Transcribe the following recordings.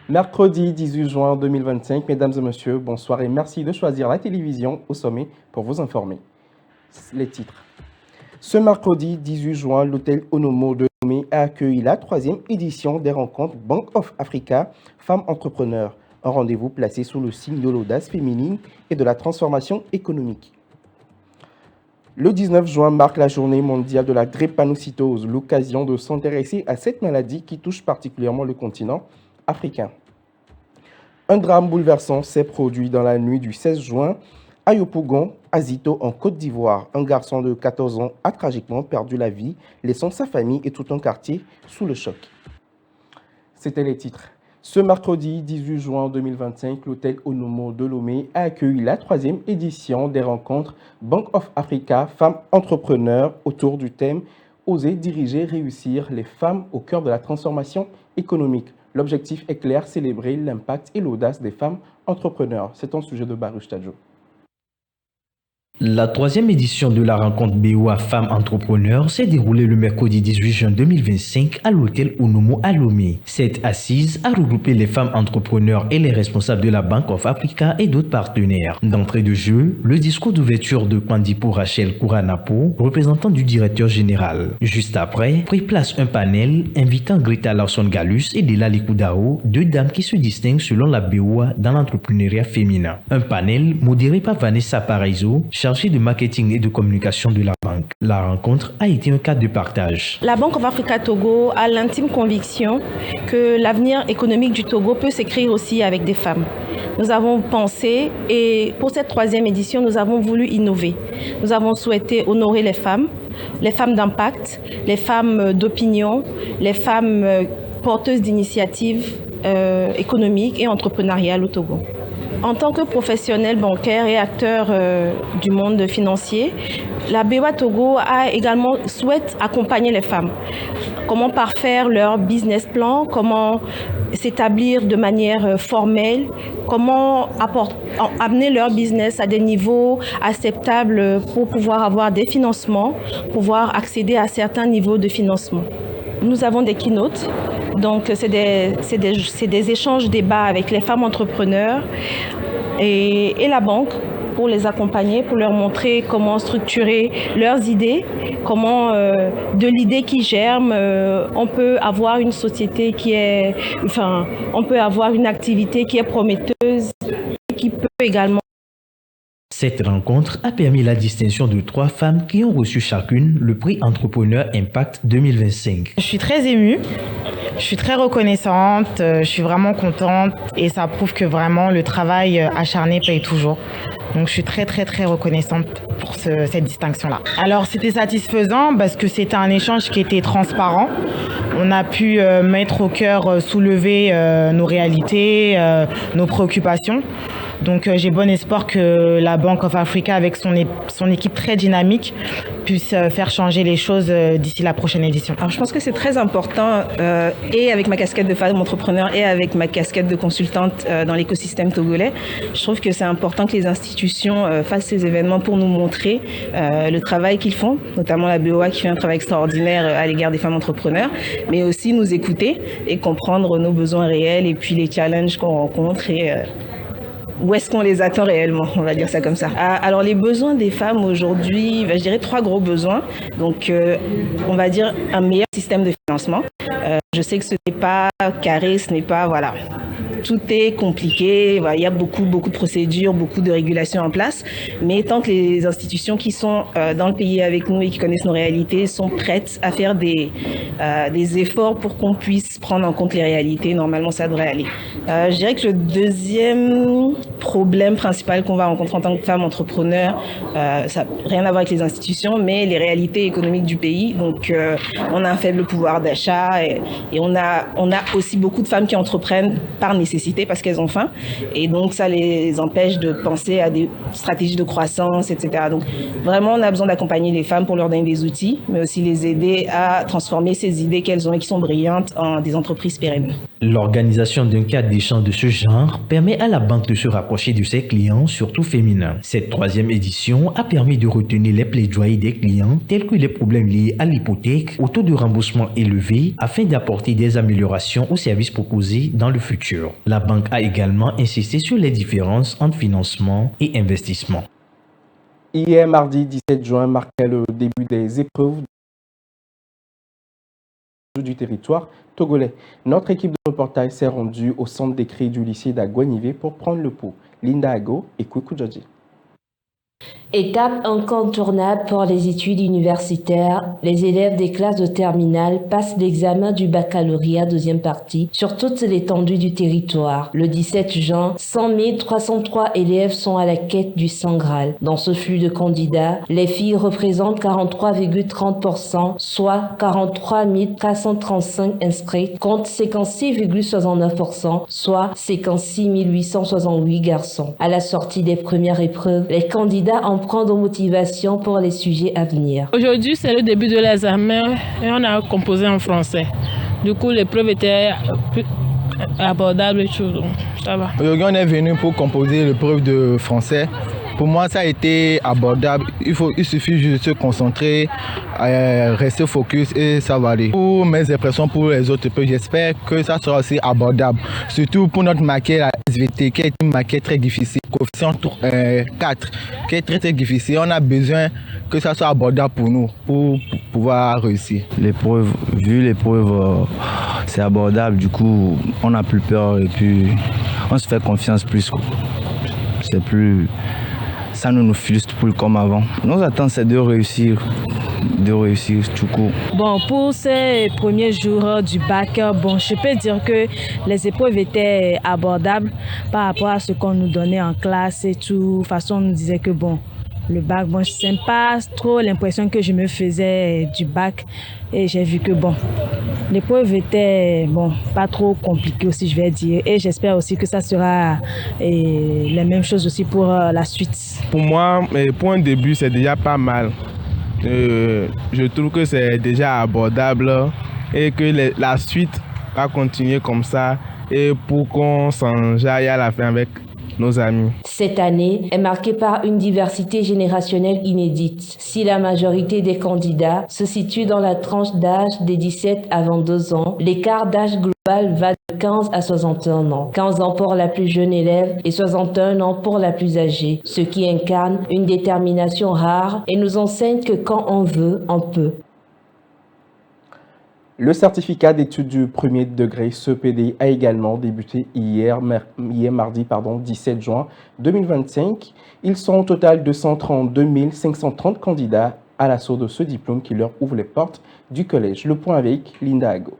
Mercredi 18 juin 2025, mesdames et messieurs, bonsoir et merci de choisir la télévision au sommet pour vous informer. Les titres. Ce mercredi 18 juin, l'hôtel Onomo de Lomé a accueilli la 3e édition des rencontres Bank of Africa Femmes Entrepreneurs, un rendez-vous placé sous le signe de l'audace féminine et de la transformation économique. Le 19 juin marque la journée mondiale de la drépanocytose, l'occasion de s'intéresser à cette maladie qui touche particulièrement le continent africain. Un drame bouleversant s'est produit dans la nuit du 16 juin à Yopougon, à Zito, en Côte d'Ivoire. Un garçon de 14 ans a tragiquement perdu la vie, laissant sa famille et tout un quartier sous le choc. C'était les titres. Ce mercredi 18 juin 2025, l'hôtel Onomo de Lomé a accueilli la 3e édition des rencontres Bank of Africa Femmes Entrepreneurs autour du thème « Oser diriger, réussir les femmes au cœur de la transformation économique ». L'objectif est clair, célébrer l'impact et l'audace des femmes entrepreneurs. C'est un sujet de Baruch Tadjo. La 3e édition de la rencontre BOA Femmes Entrepreneurs s'est déroulée le mercredi 18 juin 2025 à l'hôtel Onomo à Lomé. Cette assise a regroupé les femmes entrepreneurs et les responsables de la Bank of Africa et d'autres partenaires. D'entrée de jeu, le discours d'ouverture de Kwandipo Rachel Kouranapo, représentant du directeur général. Juste après, prit place un panel invitant Greta Lawson-Gallus et Dela Likudao, deux dames qui se distinguent selon la BOA dans l'entrepreneuriat féminin. Un panel modéré par Vanessa Paraiso, chargé de marketing et de communication de la banque. La rencontre a été un cadre de partage. La Bank of Africa Togo a l'intime conviction que l'avenir économique du Togo peut s'écrire aussi avec des femmes. Nous avons pensé, et pour cette 3e édition, nous avons voulu innover. Nous avons souhaité honorer les femmes d'impact, les femmes d'opinion, les femmes porteuses d'initiatives économiques et entrepreneuriales au Togo. En tant que professionnel bancaire et acteur du monde financier, la BOA Togo souhaite accompagner les femmes. Comment parfaire leur business plan, comment s'établir de manière formelle, comment amener leur business à des niveaux acceptables pour pouvoir avoir des financements, pouvoir accéder à certains niveaux de financement. Nous avons des keynotes. Donc, c'est des échanges, débats avec les femmes entrepreneurs et la banque pour les accompagner, pour leur montrer comment structurer leurs idées, comment de l'idée qui germe, on peut avoir une société on peut avoir une activité qui est prometteuse et qui peut également. Cette rencontre a permis la distinction de 3 femmes qui ont reçu chacune le prix Entrepreneur Impact 2025. Je suis très émue. Je suis très reconnaissante, je suis vraiment contente et ça prouve que vraiment le travail acharné paye toujours. Donc je suis très reconnaissante pour cette distinction-là. Alors c'était satisfaisant parce que c'était un échange qui était transparent. On a pu mettre au cœur, soulever nos réalités, nos préoccupations. Donc j'ai bon espoir que la Bank of Africa, avec son équipe très dynamique, puisse faire changer les choses d'ici la prochaine édition. Alors je pense que c'est très important, et avec ma casquette de femme entrepreneur et avec ma casquette de consultante dans l'écosystème togolais, je trouve que c'est important que les institutions fassent ces événements pour nous montrer le travail qu'ils font, notamment la BOA qui fait un travail extraordinaire à l'égard des femmes entrepreneurs, mais aussi nous écouter et comprendre nos besoins réels et puis les challenges qu'on rencontre et où est-ce qu'on les attend réellement, on va dire ça comme ça. Alors les besoins des femmes aujourd'hui, je dirais 3 gros besoins. Donc on va dire un meilleur système de financement. Je sais que ce n'est pas carré, ce n'est pas, voilà. Tout est compliqué, il y a beaucoup de procédures, beaucoup de régulations en place, mais tant que les institutions qui sont dans le pays avec nous et qui connaissent nos réalités sont prêtes à faire des efforts pour qu'on puisse prendre en compte les réalités, normalement ça devrait aller. Je dirais que le deuxième problème principal qu'on va rencontrer en tant que femme entrepreneur, ça n'a rien à voir avec les institutions, mais les réalités économiques du pays. Donc on a un faible pouvoir d'achat et on a aussi beaucoup de femmes qui entreprennent par nécessité. nécessité parce qu'elles ont faim. Et donc, ça les empêche de penser à des stratégies de croissance, etc. Donc, vraiment, on a besoin d'accompagner les femmes pour leur donner des outils, mais aussi les aider à transformer ces idées qu'elles ont et qui sont brillantes en des entreprises pérennes. L'organisation d'un cadre d'échange de ce genre permet à la banque de se rapprocher de ses clients, surtout féminins. Cette troisième édition a permis de retenir les plaidoyers des clients, tels que les problèmes liés à l'hypothèque, au taux de remboursement élevé, afin d'apporter des améliorations aux services proposés dans le futur. La banque a également insisté sur les différences entre financement et investissement. Hier, mardi 17 juin, marquait le début des épreuves du territoire togolais. Notre équipe de reportage s'est rendue au centre d'écrit du lycée d'Aguanivé pour prendre le pouls. Linda Ago et Koukou Djadji. Étape incontournable pour les études universitaires, les élèves des classes de terminale passent l'examen du baccalauréat deuxième partie sur toute l'étendue du territoire. Le 17 juin, 100 303 élèves sont à la quête du Saint Graal. Dans ce flux de candidats, les filles représentent 43,30%, soit 43 335 inscrits, contre 56,69%, soit 56 868 garçons. À la sortie des premières épreuves, les candidats en prendre motivation pour les sujets à venir. Aujourd'hui, c'est le début de l'examen et on a composé en français. Du coup, l'épreuve était plus abordable et tout, donc ça va. Aujourd'hui, on est venu pour composer l'épreuve de français. Pour moi, ça a été abordable. Il suffit juste de se concentrer, rester focus et ça va aller. Pour mes impressions pour les autres épreuves, j'espère que ça sera aussi abordable. Surtout pour notre maquette, la SVT, qui est une maquette très difficile, coefficient 4, qui est très difficile. On a besoin que ça soit abordable pour nous, pour pouvoir réussir. L'épreuve, c'est abordable, du coup, on n'a plus peur et puis on se fait confiance plus. C'est plus... Ça ne nous frustre plus comme avant. Nos attentes, c'est de réussir tout court. Bon, pour ces premiers jours du bac, bon, je peux dire que les épreuves étaient abordables par rapport à ce qu'on nous donnait en classe et tout. De toute façon, on nous disait que bon, le bac, bon, je ne sais pas trop l'impression que je me faisais du bac et j'ai vu que bon, l'épreuve était bon, pas trop compliquée aussi, je vais dire, et j'espère aussi que ça sera la même chose aussi pour la suite. Pour moi, pour un début, c'est déjà pas mal. Je trouve que c'est déjà abordable et que la suite va continuer comme ça et pour qu'on s'enjaille à la fin avec nos amis. Cette année est marquée par une diversité générationnelle inédite. Si la majorité des candidats se situe dans la tranche d'âge des 17 à 22 ans, l'écart d'âge global va de 15 à 61 ans. 15 ans pour la plus jeune élève et 61 ans pour la plus âgée, ce qui incarne une détermination rare et nous enseigne que quand on veut, on peut. Le certificat d'études du premier degré CEPD a également débuté hier mardi 17 juin 2025. Ils sont au total 232 530 candidats à l'assaut de ce diplôme qui leur ouvre les portes du collège. Le point avec Linda Ago.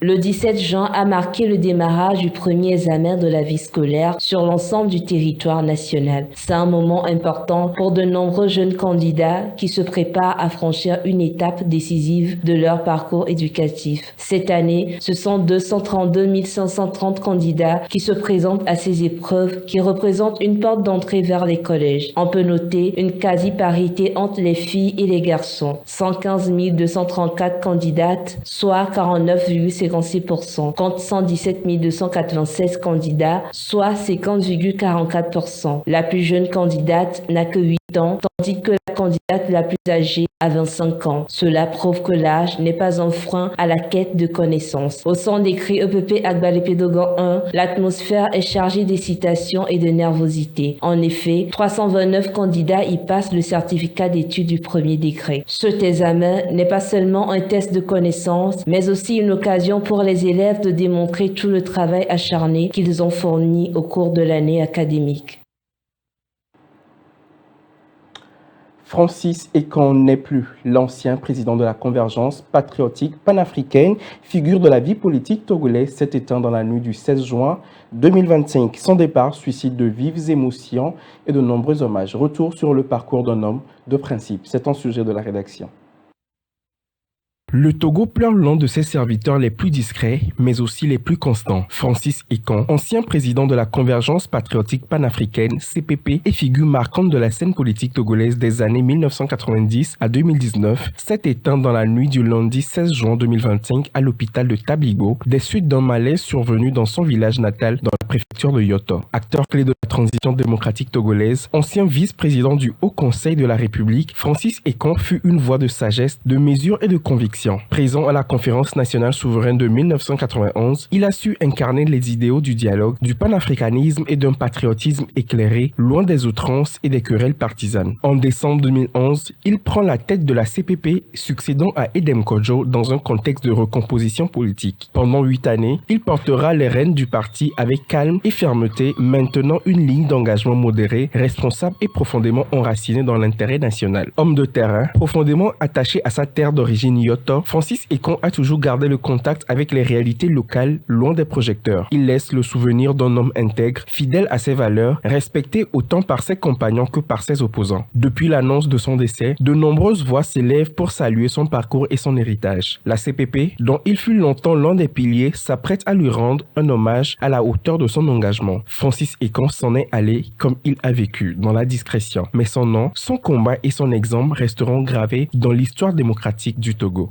Le 17 juin a marqué le démarrage du premier examen de la vie scolaire sur l'ensemble du territoire national. C'est un moment important pour de nombreux jeunes candidats qui se préparent à franchir une étape décisive de leur parcours éducatif. Cette année, ce sont 232 530 candidats qui se présentent à ces épreuves qui représentent une porte d'entrée vers les collèges. On peut noter une quasi-parité entre les filles et les garçons. 115 234 candidates, soit 49,56%, contre 117 296 candidats, soit 50,44%. La plus jeune candidate n'a que 8 ans, tandis que la candidate la plus âgée a 25 ans. Cela prouve que l'âge n'est pas un frein à la quête de connaissances. Au centre d'écrit EPP Agbalé-Pédogan 1, l'atmosphère est chargée d'excitation et de nervosité. En effet, 329 candidats y passent le certificat d'études du premier degré. Cet examen n'est pas seulement un test de connaissances, mais aussi une occasion pour les élèves de démontrer tout le travail acharné qu'ils ont fourni au cours de l'année académique. Francis Ekon n'est plus l'ancien président de la Convergence patriotique panafricaine, figure de la vie politique togolaise, s'est éteint dans la nuit du 16 juin 2025. Son départ suscite de vives émotions et de nombreux hommages. Retour sur le parcours d'un homme de principe. C'est un sujet de la rédaction. Le Togo pleure l'un de ses serviteurs les plus discrets, mais aussi les plus constants. Francis Ekong, ancien président de la Convergence patriotique panafricaine, CPP, et figure marquante de la scène politique togolaise des années 1990 à 2019, s'est éteint dans la nuit du lundi 16 juin 2025 à l'hôpital de Tabligo, des suites d'un malaise survenu dans son village natal dans la préfecture de Yoto. Acteur clé de la transition démocratique togolaise, ancien vice-président du Haut Conseil de la République, Francis Ekong fut une voix de sagesse, de mesure et de conviction. Présent à la Conférence nationale souveraine de 1991, il a su incarner les idéaux du dialogue, du panafricanisme et d'un patriotisme éclairé, loin des outrances et des querelles partisanes. En décembre 2011, il prend la tête de la CPP, succédant à Edem Kodjo dans un contexte de recomposition politique. Pendant 8 années, il portera les rênes du parti avec calme et fermeté, maintenant une ligne d'engagement modérée, responsable et profondément enracinée dans l'intérêt national. Homme de terrain, profondément attaché à sa terre d'origine Yoto, Francis Ekong a toujours gardé le contact avec les réalités locales, loin des projecteurs. Il laisse le souvenir d'un homme intègre, fidèle à ses valeurs, respecté autant par ses compagnons que par ses opposants. Depuis l'annonce de son décès, de nombreuses voix s'élèvent pour saluer son parcours et son héritage. La CPP, dont il fut longtemps l'un des piliers, s'apprête à lui rendre un hommage à la hauteur de son engagement. Francis Ekong s'en est allé comme il a vécu, dans la discrétion. Mais son nom, son combat et son exemple resteront gravés dans l'histoire démocratique du Togo.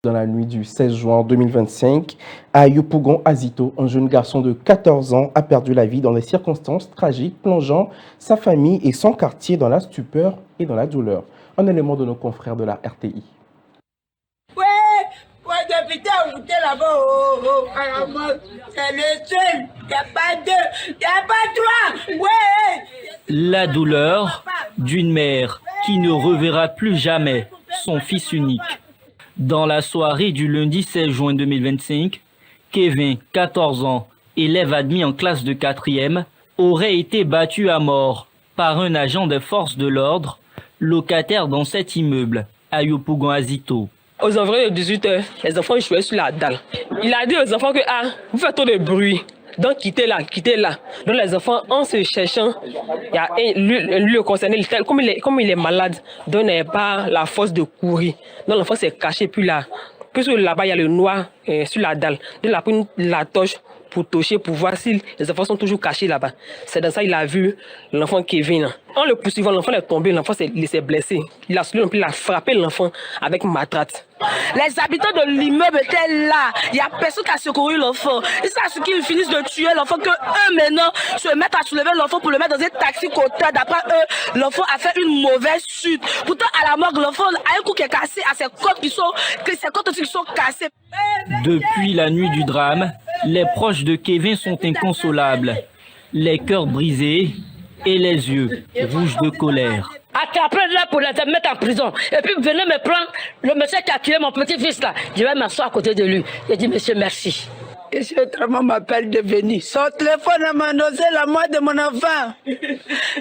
Dans la nuit du 16 juin 2025, à Yopougon Azito, un jeune garçon de 14 ans a perdu la vie dans des circonstances tragiques, plongeant sa famille et son quartier dans la stupeur et dans la douleur. Un élément de nos confrères de la RTI. Député, vous êtes là-bas, c'est le seul, il n'y a pas deux, il n'y a pas trois, La douleur d'une mère qui ne reverra plus jamais son fils unique. Dans la soirée du lundi 16 juin 2025, Kevin, 14 ans, élève admis en classe de 4e, aurait été battu à mort par un agent des forces de l'ordre, locataire dans cet immeuble, à Yopougon Azito. Aux environs de 18h, les enfants jouaient sur la dalle. Il a dit aux enfants que vous faites trop de bruit. Donc quittez là. Donc les enfants, en se cherchant, il y a lui le concerné, comme il est malade, donc il n'avait pas la force de courir. Donc l'enfant s'est caché, puis là, puisque là-bas il y a le noir sur la dalle. Donc il a pris la torche pour toucher, pour voir si les enfants sont toujours cachés là-bas. C'est dans ça qu'il a vu l'enfant Kevin. En le poursuivant, l'enfant est tombé, l'enfant s'est blessé. Il a soulevé, il a frappé l'enfant avec matraque. Les habitants de l'immeuble étaient là. Il n'y a personne qui a secouru l'enfant. Et c'est à ce qu'ils finissent de tuer l'enfant que eux maintenant se mettent à soulever l'enfant pour le mettre dans un taxi côté. D'après eux, l'enfant a fait une mauvaise chute. Pourtant, à la morgue, l'enfant a un coup qui est cassé, à ses côtes aussi qui sont cassées. Depuis la nuit du drame, les proches de Kevin sont inconsolables, les cœurs brisés et les yeux rouges de colère. Attrapez-le pour les mettre en prison. Et puis venez me prendre le monsieur qui a tué mon petit-fils là. Je vais m'asseoir à côté de lui. Je dis monsieur merci. Et ce traitement m'appelle de venir. Son téléphone a annoncé la mort de mon enfant.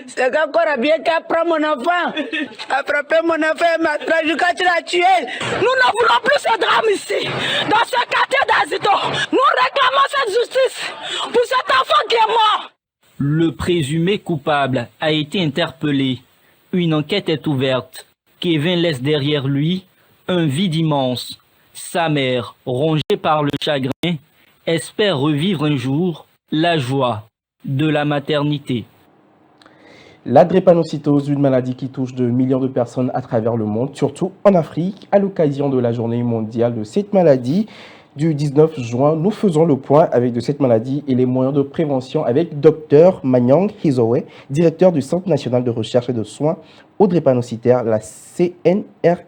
C'est encore bien qu'à prendre mon enfant. A frappé mon enfant et m'a trahi quand il a tué. Nous ne voulons plus ce drame ici. Dans ce quartier d'Azito, nous réclamons cette justice pour cet enfant qui est mort. Le présumé coupable a été interpellé. Une enquête est ouverte. Kevin laisse derrière lui un vide immense. Sa mère, rongée par le chagrin, espère revivre un jour la joie de la maternité. La drépanocytose, une maladie qui touche de millions de personnes à travers le monde, surtout en Afrique. À l'occasion de la journée mondiale de cette maladie du 19 juin, nous faisons le point avec de cette maladie et les moyens de prévention avec Dr Manyang Hizowe, directeur du Centre national de recherche et de soins aux drépanocytaires, la CNRSCD.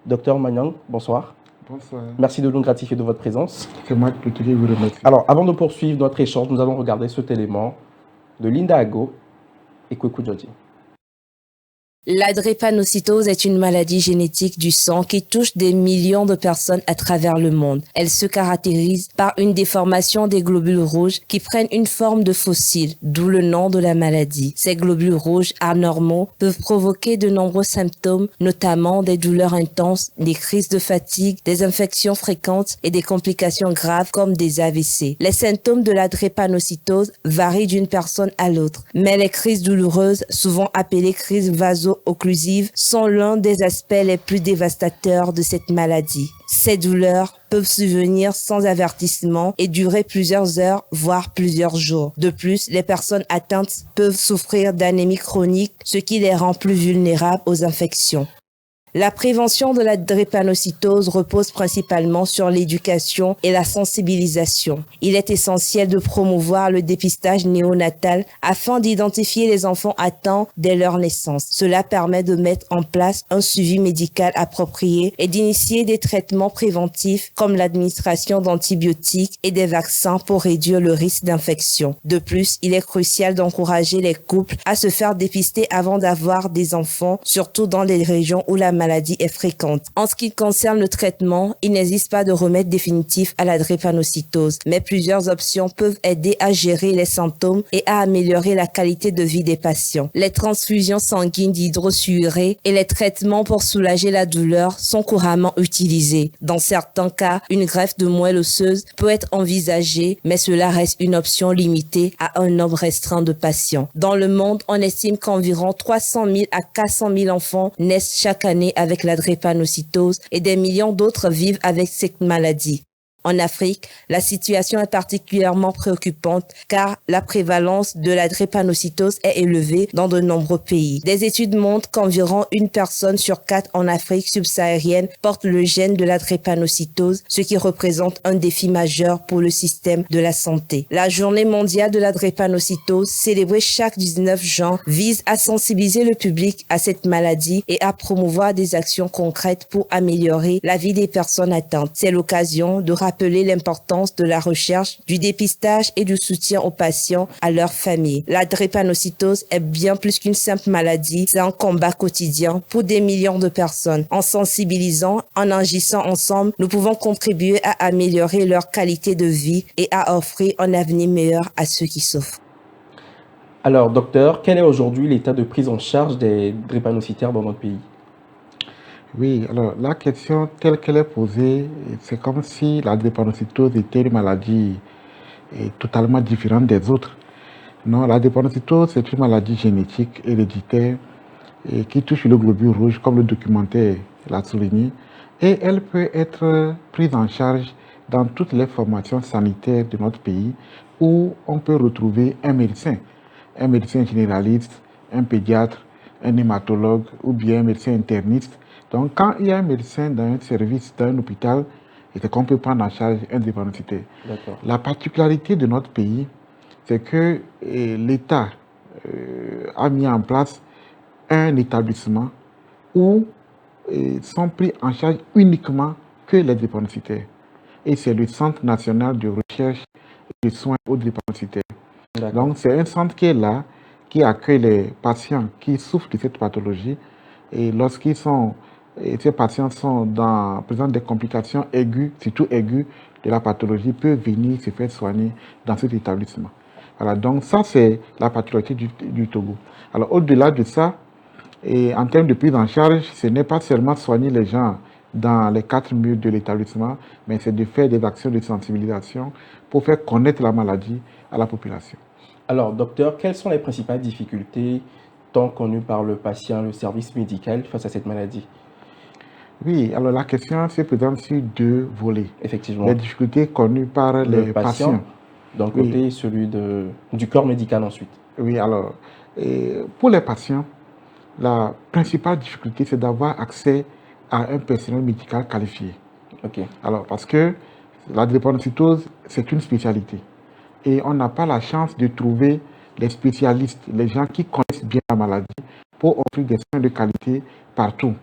Dr Manyang, bonsoir. Bonsoir. Merci de nous gratifier de votre présence. C'est moi qui vous remercie. Alors, avant de poursuivre notre échange, nous allons regarder cet élément de Linda Ago et Kweku Jodi. La drépanocytose est une maladie génétique du sang qui touche des millions de personnes à travers le monde. Elle se caractérise par une déformation des globules rouges qui prennent une forme de fossile, d'où le nom de la maladie. Ces globules rouges anormaux peuvent provoquer de nombreux symptômes, notamment des douleurs intenses, des crises de fatigue, des infections fréquentes et des complications graves comme des AVC. Les symptômes de la drépanocytose varient d'une personne à l'autre, mais les crises douloureuses, souvent appelées crises vaso-occlusives, sont l'un des aspects les plus dévastateurs de cette maladie. Ces douleurs peuvent survenir sans avertissement et durer plusieurs heures, voire plusieurs jours. De plus, les personnes atteintes peuvent souffrir d'anémie chronique, ce qui les rend plus vulnérables aux infections. La prévention de la drépanocytose repose principalement sur l'éducation et la sensibilisation. Il est essentiel de promouvoir le dépistage néonatal afin d'identifier les enfants atteints dès leur naissance. Cela permet de mettre en place un suivi médical approprié et d'initier des traitements préventifs comme l'administration d'antibiotiques et des vaccins pour réduire le risque d'infection. De plus, il est crucial d'encourager les couples à se faire dépister avant d'avoir des enfants, surtout dans les régions où la maladie est fréquente. En ce qui concerne le traitement, il n'existe pas de remède définitif à la drépanocytose, mais plusieurs options peuvent aider à gérer les symptômes et à améliorer la qualité de vie des patients. Les transfusions sanguines d'hydrosuuré et les traitements pour soulager la douleur sont couramment utilisés. Dans certains cas, une greffe de moelle osseuse peut être envisagée, mais cela reste une option limitée à un nombre restreint de patients. Dans le monde, on estime qu'environ 300 000 à 400 000 enfants naissent chaque année avec la drépanocytose et des millions d'autres vivent avec cette maladie. En Afrique, la situation est particulièrement préoccupante car la prévalence de la drépanocytose est élevée dans de nombreux pays. Des études montrent qu'environ une personne sur 4 en Afrique subsaharienne porte le gène de la drépanocytose, ce qui représente un défi majeur pour le système de la santé. La Journée mondiale de la drépanocytose, célébrée chaque 19 juin, vise à sensibiliser le public à cette maladie et à promouvoir des actions concrètes pour améliorer la vie des personnes atteintes. C'est l'occasion de rappeler l'importance de la recherche, du dépistage et du soutien aux patients, à leurs familles. La drépanocytose est bien plus qu'une simple maladie, c'est un combat quotidien pour des millions de personnes. En sensibilisant, en agissant ensemble, nous pouvons contribuer à améliorer leur qualité de vie et à offrir un avenir meilleur à ceux qui souffrent. Alors, docteur, quel est aujourd'hui l'état de prise en charge des drépanocytaires dans notre pays? Oui, alors la question telle qu'elle est posée, c'est comme si la drépanocytose était une maladie totalement différente des autres. Non, la drépanocytose, c'est une maladie génétique héréditaire qui touche le globule rouge, comme le documentaire l'a souligné, et elle peut être prise en charge dans toutes les formations sanitaires de notre pays où on peut retrouver un médecin généraliste, un pédiatre, un hématologue ou bien un médecin interniste. Donc, quand il y a un médecin dans un service, dans un hôpital, c'est qu'on peut prendre en charge un drépanocytaire. La particularité de notre pays, c'est que l'État a mis en place un établissement où sont pris en charge uniquement que les drépanocytaires. Et c'est le Centre national de recherche et de soins aux drépanocytaires. Donc, c'est un centre qui est là, qui accueille les patients qui souffrent de cette pathologie. Et lorsqu'ils sont ces patients présentent des complications aiguës, surtout aiguës de la pathologie, peuvent venir se faire soigner dans cet établissement. Voilà, donc ça c'est la particularité du Togo. Alors au-delà de ça, et en termes de prise en charge, ce n'est pas seulement soigner les gens dans les 4 murs de l'établissement, mais c'est de faire des actions de sensibilisation pour faire connaître la maladie à la population. Alors docteur, quelles sont les principales difficultés tant connues par le patient, le service médical face à cette maladie? Oui, alors la question se présente sur 2 volets. Effectivement. Les difficultés connues par les patients. D'un côté, oui. Celui du corps médical ensuite. Oui, alors, pour les patients, la principale difficulté, c'est d'avoir accès à un personnel médical qualifié. Okay. Alors, parce que la drépanocytose, c'est une spécialité. Et on n'a pas la chance de trouver les spécialistes, les gens qui connaissent bien la maladie, pour offrir des soins de qualité partout.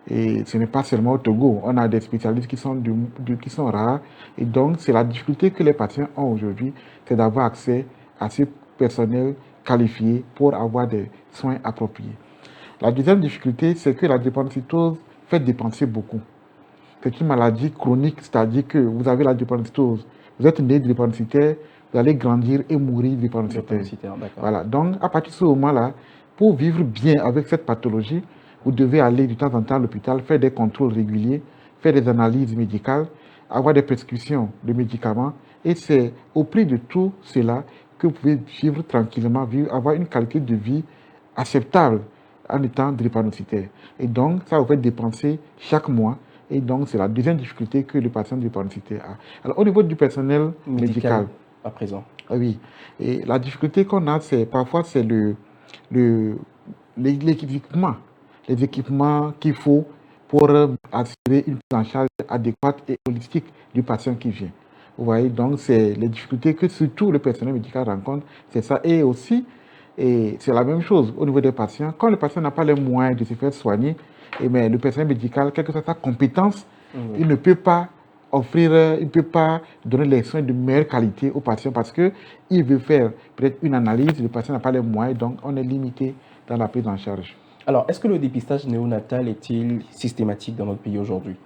Et ce n'est pas seulement au Togo, on a des spécialistes qui sont rares. Et donc, c'est la difficulté que les patients ont aujourd'hui, c'est d'avoir accès à ce personnel qualifié pour avoir des soins appropriés. La deuxième difficulté, c'est que la drépanocytose fait dépenser beaucoup. C'est une maladie chronique, c'est-à-dire que vous avez la drépanocytose, vous êtes né drépanocytaire, vous allez grandir et mourir drépanocytaire. Voilà. Donc, à partir de ce moment-là, pour vivre bien avec cette pathologie, vous devez aller de temps en temps à l'hôpital, faire des contrôles réguliers, faire des analyses médicales, avoir des prescriptions de médicaments. Et c'est au prix de tout cela que vous pouvez vivre tranquillement, avoir une qualité de vie acceptable en étant drépanocytaire. Et donc, ça vous fait dépenser chaque mois. Et donc, c'est la deuxième difficulté que le patient drépanocytaire a. Alors, au niveau du personnel médical, à présent. Oui. Et la difficulté qu'on a, c'est parfois l'équipement, les équipements qu'il faut pour assurer une prise en charge adéquate et holistique du patient qui vient. Vous voyez, donc c'est les difficultés que surtout le personnel médical rencontre, c'est ça. Et aussi, c'est la même chose au niveau des patients. Quand le patient n'a pas les moyens de se faire soigner, mais le personnel médical, quelle que soit sa compétence, il ne peut pas il ne peut pas donner les soins de meilleure qualité au patient parce qu'il veut faire peut-être une analyse, le patient n'a pas les moyens, donc on est limité dans la prise en charge. Alors, est-ce que le dépistage néonatal est-il systématique dans notre pays aujourd'hui?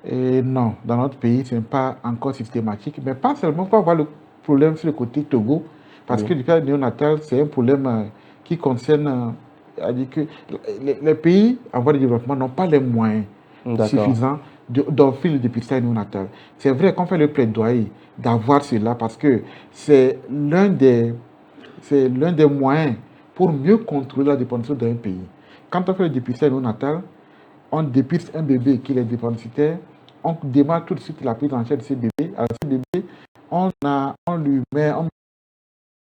Non, dans notre pays, ce n'est pas encore systématique, mais pas seulement pour avoir le problème sur le côté Togo, parce que le cas néonatal, c'est un problème qui concerne que les pays en voie de développement n'ont pas les moyens suffisants d'offrir le dépistage néonatal. C'est vrai qu'on fait le plaidoyer d'avoir cela parce que c'est l'un des moyens pour mieux contrôler la dépendance d'un pays. Quand on fait le dépistage néonatal, on dépiste un bébé qui est drépanocytaire, on démarre tout de suite la prise en charge de ce bébé. Alors ce bébé, on lui met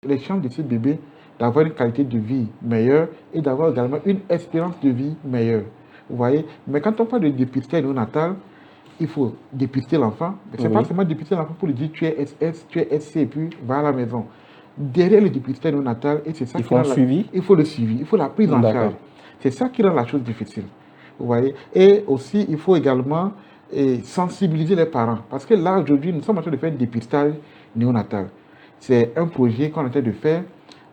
les chances de ce bébé d'avoir une qualité de vie meilleure et d'avoir également une espérance de vie meilleure. Vous voyez? Mais quand on parle de dépistage néonatal, il faut dépister l'enfant. Ce n'est pas seulement dépister l'enfant pour lui dire tu es SS, tu es SC et puis va à la maison. Derrière le dépistage néonatal, et c'est ça il faut le suivi. Il faut le suivi, il faut la prise en charge. C'est ça qui rend la chose difficile. Vous voyez? Et aussi, il faut également sensibiliser les parents. Parce que là, aujourd'hui, nous sommes en train de faire un dépistage néonatal. C'est un projet qu'on est en train de faire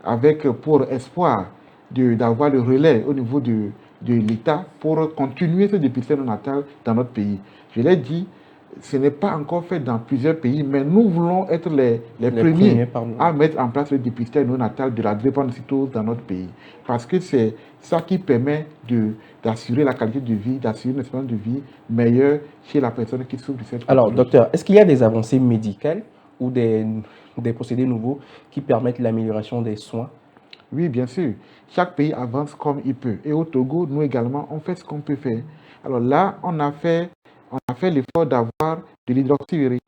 avec pour espoir d'avoir le relais au niveau de l'État pour continuer ce dépistage néonatal dans notre pays. Je l'ai dit, ce n'est pas encore fait dans plusieurs pays, mais nous voulons être les premiers à mettre en place le dépistage néonatal de la drépanocytose dans notre pays. Parce que c'est ça qui permet d'assurer la qualité de vie, d'assurer une espérance de vie meilleure chez la personne qui souffre de cette pathologie. Alors, docteur, est-ce qu'il y a des avancées médicales ou des procédés nouveaux qui permettent l'amélioration des soins? Oui, bien sûr. Chaque pays avance comme il peut. Et au Togo, nous également, on fait ce qu'on peut faire. Alors là, on a fait l'effort d'avoir de l'hydroxyurée.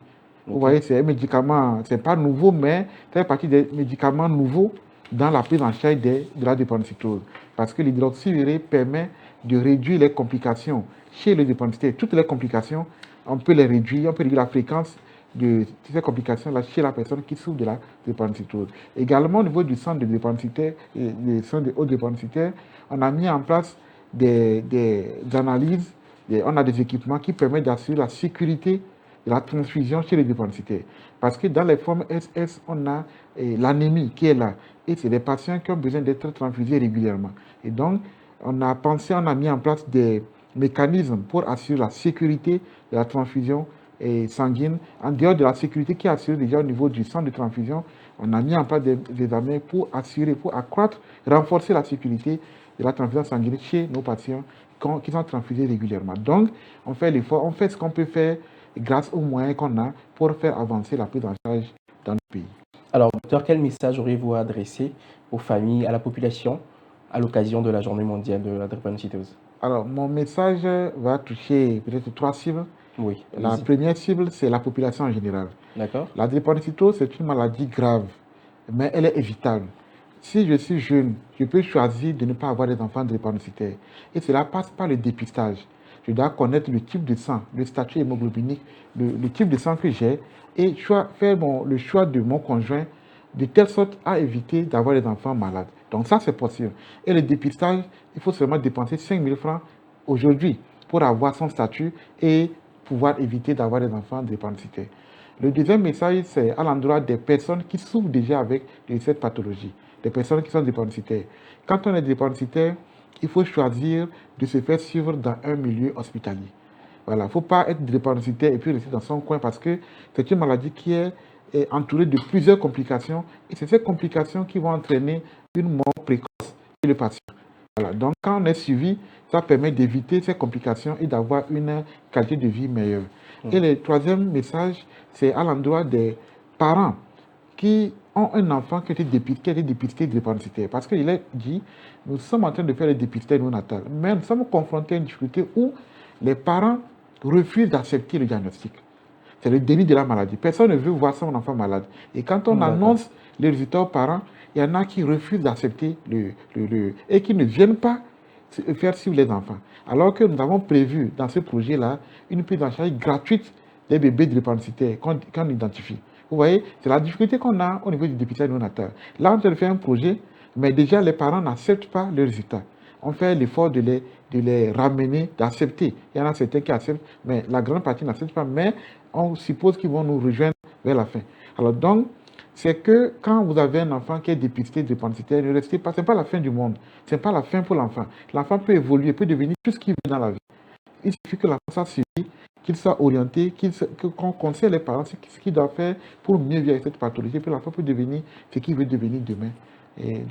Vous voyez, c'est un médicament, ce n'est pas nouveau, mais ça fait partie des médicaments nouveaux dans la prise en charge de la drépanocytose. Parce que l'hydroxyurée permet de réduire les complications chez le drépanocytaire. Toutes les complications, on peut les réduire, on peut réduire la fréquence de ces complications-là chez la personne qui souffre de la drépanocytose. Également, au niveau du centre de drépanocytaire, des centres de haut drépanocytaire, on a mis en place des analyses, on a des équipements qui permettent d'assurer la sécurité de la transfusion chez les drépanocytaires. Parce que dans les formes SS, on a l'anémie qui est là. Et c'est des patients qui ont besoin d'être transfusés régulièrement. Et donc, on a mis en place des mécanismes pour assurer la sécurité de la transfusion sanguine. En dehors de la sécurité qui est assurée déjà au niveau du centre de transfusion, on a mis en place des examens pour accroître, renforcer la sécurité de la transfusion sanguine chez nos patients qui sont transfusés régulièrement. Donc, on fait l'effort, on fait ce qu'on peut faire grâce aux moyens qu'on a pour faire avancer la prise en charge dans le pays. Alors, docteur, quel message auriez-vous à adresser aux familles, à la population, à l'occasion de la Journée mondiale de la drépanocytose? Alors, mon message va toucher peut-être 3 cibles. Oui. La première cible, c'est la population en général. D'accord. La drépanocytose, c'est une maladie grave, mais elle est évitable. Si je suis jeune, je peux choisir de ne pas avoir des enfants drépanocytaires. Et cela passe par le dépistage. Je dois connaître le type de sang, le statut hémoglobinique, le type de sang que j'ai et faire le choix de mon conjoint de telle sorte à éviter d'avoir des enfants malades. Donc ça, c'est possible. Et le dépistage, il faut seulement dépenser 5 000 francs aujourd'hui pour avoir son statut et pouvoir éviter d'avoir des enfants drépanocytaires. Le deuxième message, c'est à l'endroit des personnes qui souffrent déjà avec cette pathologie, des personnes qui sont drépanocytaires. Quand on est drépanocytaire, il faut choisir de se faire suivre dans un milieu hospitalier. Voilà, il ne faut pas être drépanocytaire et puis rester dans son coin parce que c'est une maladie qui est entourée de plusieurs complications et c'est ces complications qui vont entraîner une mort précoce chez le patient. Voilà, donc quand on est suivi, ça permet d'éviter ces complications et d'avoir une qualité de vie meilleure. Et le troisième message, c'est à l'endroit des parents qui ont un enfant qui a été dépisté drépanocytaire. Parce qu'il est dit, nous sommes en train de faire le dépistage néonatal, mais nous sommes confrontés à une difficulté où les parents refusent d'accepter le diagnostic. C'est le déni de la maladie. Personne ne veut voir son enfant malade. Et quand on annonce les résultats aux parents, il y en a qui refusent d'accepter et qui ne viennent pas faire suivre les enfants. Alors que nous avons prévu dans ce projet-là une prise en charge gratuite des bébés drépanocytaires qu'on identifie. Vous voyez, c'est la difficulté qu'on a au niveau du dépistage néonatal. Là, on fait un projet, mais déjà les parents n'acceptent pas les résultats. On fait l'effort de les ramener, d'accepter. Il y en a certains qui acceptent, mais la grande partie n'accepte pas, mais on suppose qu'ils vont nous rejoindre vers la fin. Alors donc, c'est que quand vous avez un enfant qui est dépisté drépanocytaire, ne restez pas, ce n'est pas la fin du monde. Ce n'est pas la fin pour l'enfant. L'enfant peut évoluer, peut devenir tout ce qu'il veut dans la vie. Il suffit que l'enfant soit suivi, qu'il soit orienté, qu'on conseille les parents ce qu'il doit faire pour mieux vivre avec cette pathologie, puis l'enfant peut devenir ce qu'il veut devenir demain et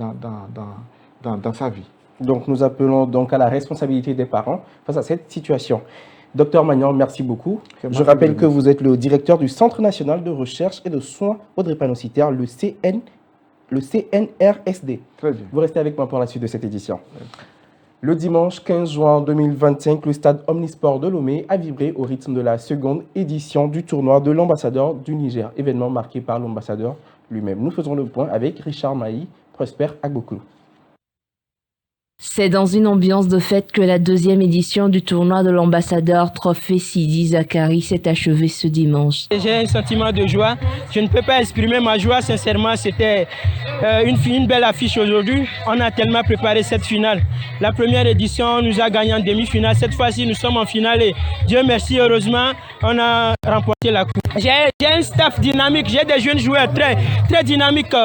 dans sa vie. Donc nous appelons donc à la responsabilité des parents face à cette situation. Docteur Magnan, merci beaucoup. Je rappelle que vous êtes le directeur du Centre national de recherche et de soins aux drépanocytaires, le CNRSD. Très bien. Vous restez avec moi pour la suite de cette édition. Le dimanche 15 juin 2025, le stade Omnisport de Lomé a vibré au rythme de la seconde édition du tournoi de l'ambassadeur du Niger, événement marqué par l'ambassadeur lui-même. Nous faisons le point avec Richard Maï, Prosper Agbokoulou. C'est dans une ambiance de fête que la deuxième édition du tournoi de l'ambassadeur Trophée Sidi Zakari s'est achevée ce dimanche. J'ai un sentiment de joie. Je ne peux pas exprimer ma joie, sincèrement. C'était une belle affiche aujourd'hui. On a tellement préparé cette finale. La première édition nous a gagné en demi-finale. Cette fois-ci, nous sommes en finale et Dieu merci, heureusement, on a remporté la coupe. J'ai un staff dynamique, j'ai des jeunes joueurs très dynamiques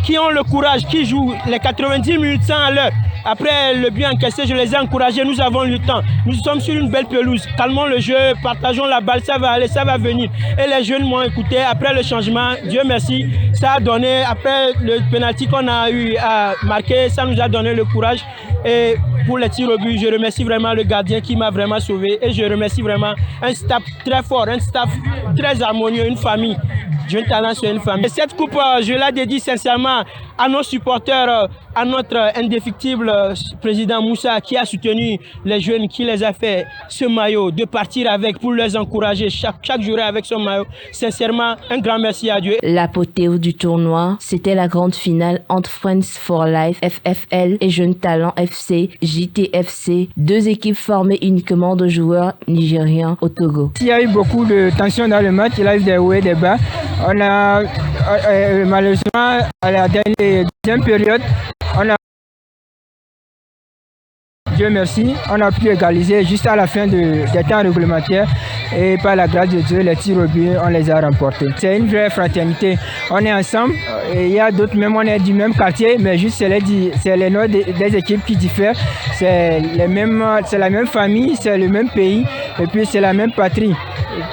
qui ont le courage, qui jouent les 90 minutes sans à l'heure. Après le but encaissé, je les ai encouragés, nous avons eu le temps. Nous sommes sur une belle pelouse. Calmons le jeu, partageons la balle, ça va aller, ça va venir. Et les jeunes m'ont écouté. Après le changement, Dieu merci, ça a donné, après le penalty qu'on a eu à marquer, ça nous a donné le courage. Et pour les tirs au but, je remercie vraiment le gardien qui m'a vraiment sauvé. Et je remercie vraiment un staff très fort, un staff très harmonieux, une famille. Jeune Talent, c'est une famille. Et cette coupe, je la dédie sincèrement à nos supporters, à notre indéfectible président Moussa qui a soutenu les jeunes, qui les a fait ce maillot, de partir avec pour les encourager chaque jour avec son maillot. Sincèrement, un grand merci à Dieu. L'apothéose du tournoi, c'était la grande finale entre Friends for Life, FFL, et Jeune Talent FC, JTFC, deux équipes formées uniquement de joueurs nigériens au Togo. Il y a eu beaucoup de tension dans le match, il y a eu des hauts et des bas. On a malheureusement à la deuxième période, on a Dieu merci, on a pu égaliser juste à la fin des temps réglementaires et par la grâce de Dieu, les tirs au but, on les a remportés. C'est une vraie fraternité. On est ensemble, et il y a d'autres, même on est du même quartier, mais juste c'est les noms des équipes qui diffèrent. C'est la même famille, c'est le même pays et puis c'est la même patrie.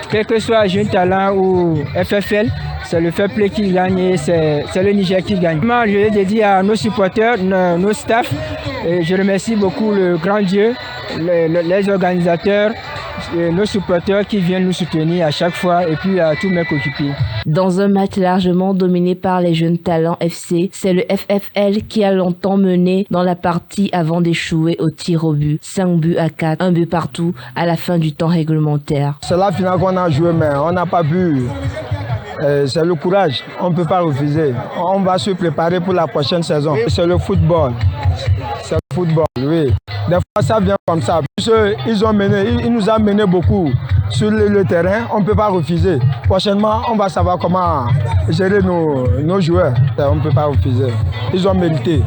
Quel que soit Jeune Talent ou FFL, c'est le fair play qui gagne et c'est le Niger qui gagne. Je l'ai dédié à nos supporters, nos staffs. Et je remercie beaucoup le grand Dieu, les organisateurs, nos supporters qui viennent nous soutenir à chaque fois et puis à tous mes coéquipiers. Dans un match largement dominé par les Jeunes Talents FC, c'est le FFL qui a longtemps mené dans la partie avant d'échouer au tir au but. 5 buts à 4, 1 but partout à la fin du temps réglementaire. C'est la finale qu'on a joué, mais on n'a pas pu. C'est le courage, on ne peut pas refuser. On va se préparer pour la prochaine saison. C'est le football. C'est le football, oui. Des fois, ça vient comme ça. Ils nous ont mené beaucoup sur le terrain. On ne peut pas refuser. Prochainement, on va savoir comment gérer nos joueurs. On ne peut pas refuser. Ils ont mérité.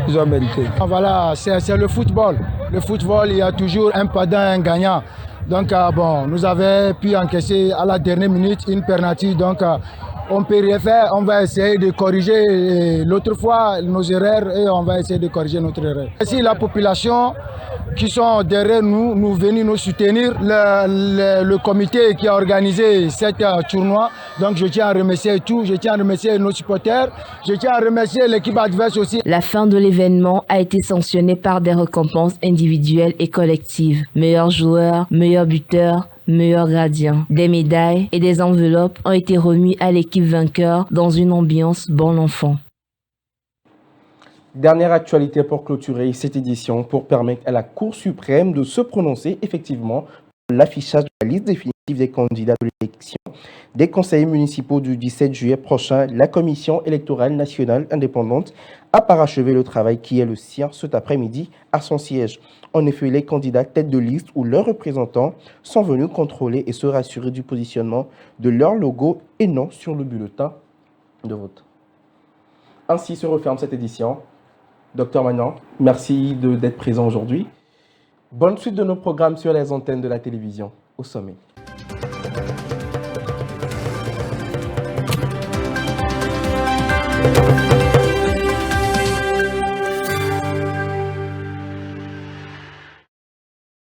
Ils ont mérité. Voilà, c'est le football. Le football, il y a toujours un perdant et un gagnant. Donc, nous avons pu encaisser à la dernière minute une penalty. Donc, on peut rien faire, on va essayer de corriger l'autre fois nos erreurs et on va essayer de corriger notre erreur. Si la population qui sont derrière nous venus nous soutenir, le comité qui a organisé cette tournoi, donc je tiens à remercier je tiens à remercier nos supporters, je tiens à remercier l'équipe adverse aussi. La fin de l'événement a été sanctionnée par des récompenses individuelles et collectives. Meilleur joueur, meilleur buteur, meilleur gardien. Des médailles et des enveloppes ont été remis à l'équipe vainqueur dans une ambiance bon enfant. Dernière actualité pour clôturer cette édition, pour permettre à la Cour suprême de se prononcer effectivement sur l'affichage de la liste définitive des candidats de l'élection des conseillers municipaux du 17 juillet prochain. La Commission électorale nationale indépendante a parachevé le travail qui est le sien cet après-midi à son siège. En effet, les candidats tête de liste ou leurs représentants sont venus contrôler et se rassurer du positionnement de leur logo et non sur le bulletin de vote. Ainsi se referme cette édition. Docteur Magnan, merci d'être présent aujourd'hui. Bonne suite de nos programmes sur les antennes de la télévision. Au sommet.